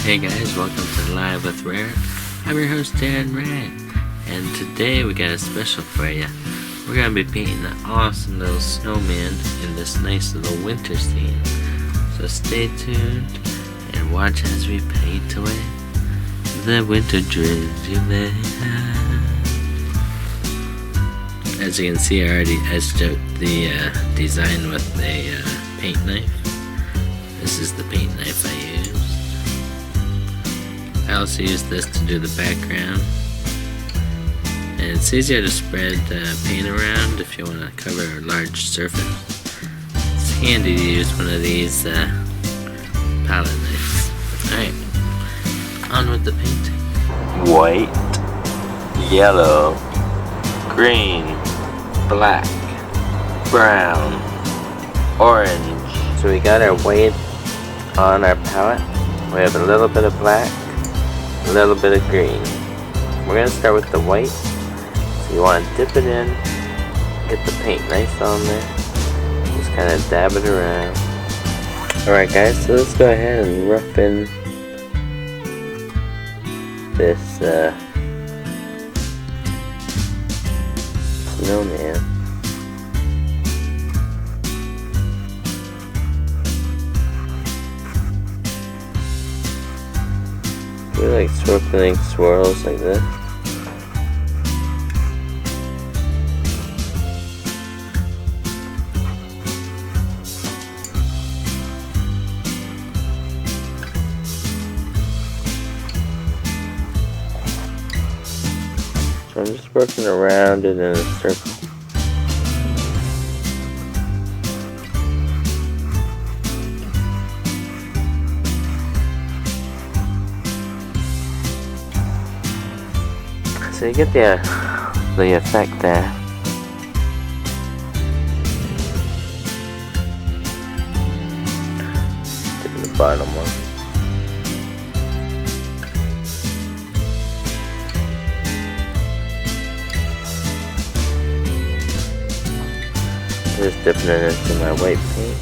Hey guys, welcome to Live with RAEART. I'm your host Dan Ray, and today we got a special for you. We're going to be painting an awesome little snowman in this nice little winter scene. So stay tuned and watch as we paint away the winter dreams you may have. As you can see, I already etched out the design with a paint knife. This is the paint knife I used. I also use this to do the background. And it's easier to spread paint around if you want to cover a large surface. It's handy to use one of these palette knives. Alright, on with the painting. White, yellow, green, black, brown, orange. So we got our white on our palette. We have a little bit of black, a little bit of green. We're going to start with the white. So you want to dip it in, get the paint nice on there, just kind of dab it around. Alright guys, so let's go ahead and rough in this snowman. Do like swirling swirls like this. So I'm just working around it in a circle. So you get the effect there. To the bottom one. Just dipping it into my white paint.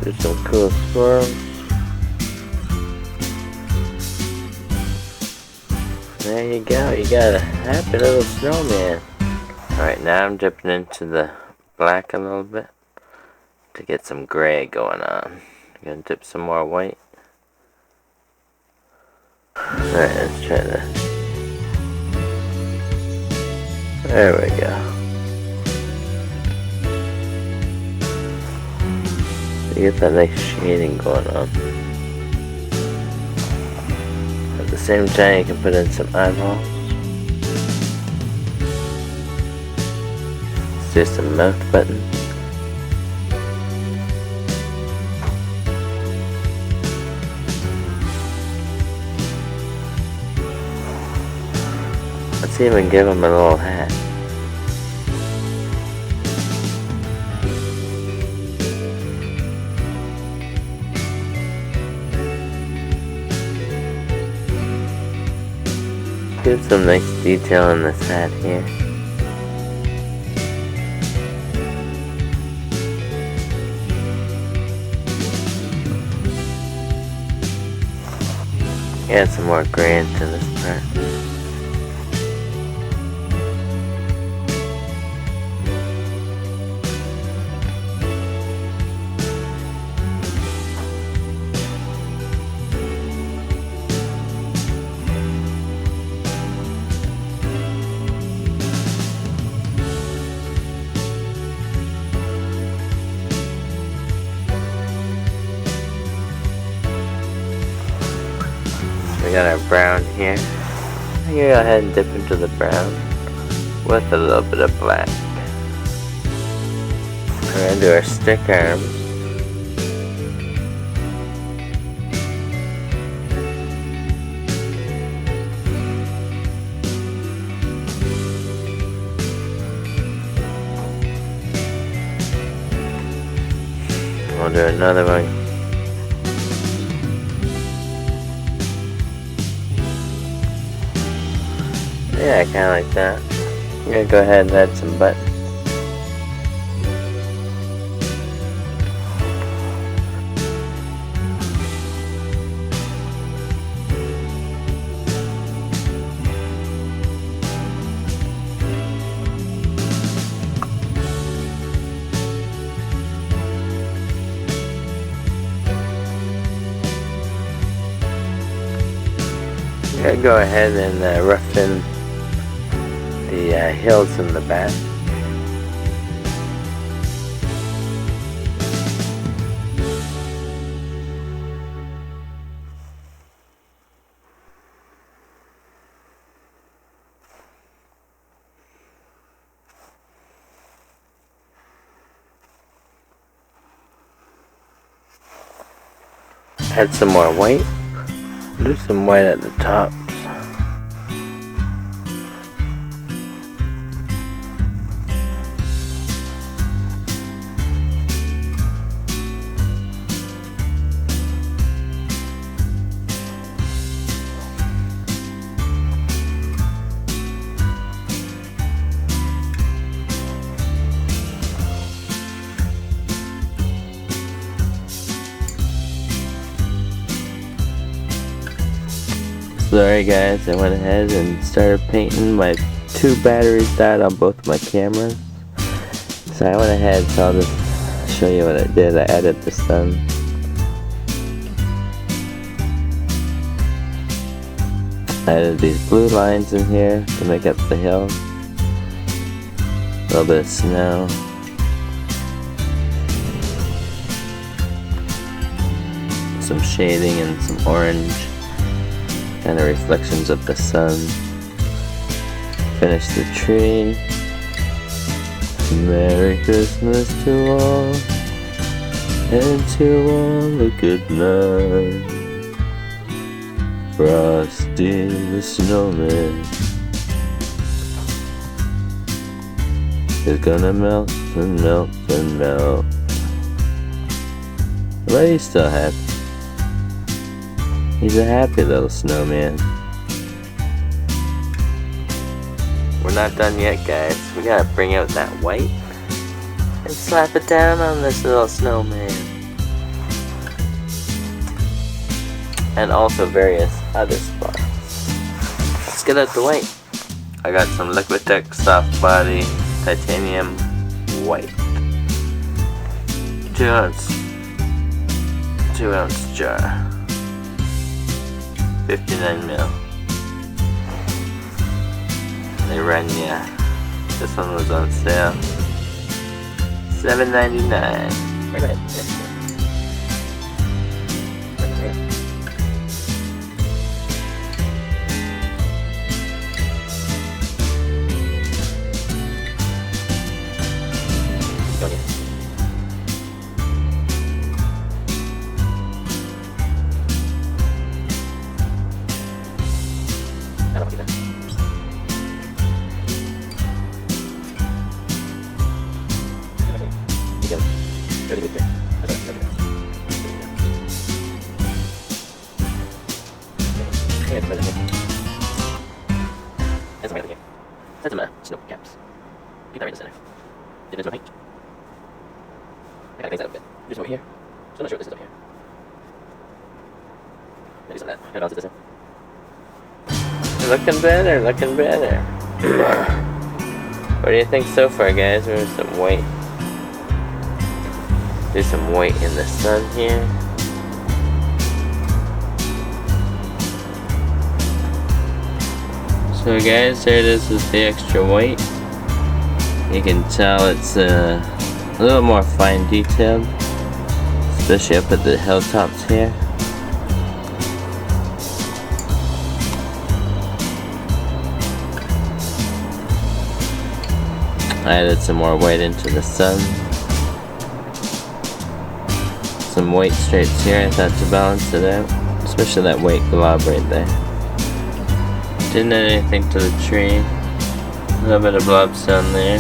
Do some cool swirls. There you go, you got a happy little snowman. Alright, now I'm dipping into the black a little bit to get some gray going on. I'm gonna dip some more white. Alright, let's try that. There we go. You get that nice shading going on. At the same time, you can put in some eyeballs. Let's do some mouth buttons. Let's even give him a little hat. Get some nice detail in this hat here. Add some more gray into this part. We got our brown here. I'm gonna go ahead and dip into the brown with a little bit of black. We're gonna do our stick arms. We'll do another one. Yeah, kinda like that. I'm gonna go ahead and add some buttons. I'm gonna go ahead and rough in the hills in the back. Add some more white. Do some white at the top. Sorry guys, I went ahead and started painting. My 2 batteries died on both my cameras. So I went ahead, so I'll just show you what I did. I added the sun. I added these blue lines in here to make up the hill. A little bit of snow. Some shading and some orange. Kind of reflections of the sun. Finish the tree. Merry Christmas to all, and to all a good night. Frosty the snowman is gonna melt and melt and melt. But he's still happy. He's a happy little snowman. We're not done yet, guys. We gotta bring out that white and slap it down on this little snowman. And also various other spots. Let's get out the white. I got some Liquitex soft body titanium white. 2 ounce jar. 59 mil. They run ya. This one was on sale. $7.99. Right. That's my snow caps. Keep that right in the center. Did this no height. I gotta things out a bit. Do some over here. So I'm not sure what this is up here. Maybe some of that. How else is this in? Looking better, looking better. What do you think so far, guys? There's some white. There's some white in the sun here. So guys, there it is with the extra white. You can tell it's a little more fine detailed, especially up at the hilltops here. I added some more white into the sun. Some white stripes here I thought to balance it out, especially that white glob right there. Didn't add anything to the tree. A little bit of blobs down there.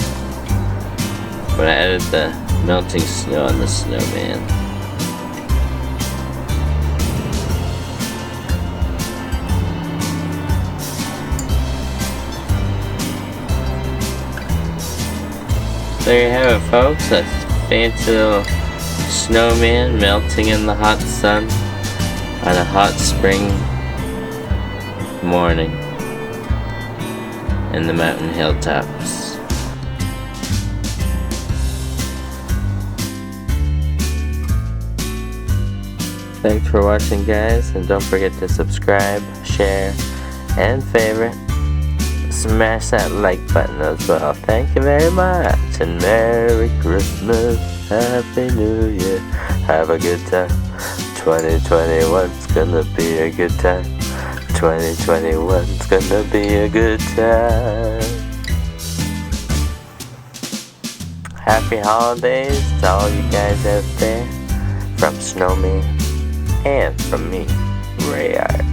But I added the melting snow on the snowman. There you have it, folks. A fancy little snowman melting in the hot sun on a hot spring morning in the mountain hilltops. Thanks for watching, guys, and don't forget to subscribe, share, and favorite. Smash that like button as well. Thank you very much, and Merry Christmas, Happy New Year, have a good time. 2021's gonna be a good time. 2021's gonna be a good time. Happy holidays to all you guys out there, from Snowman and from me, RAEART.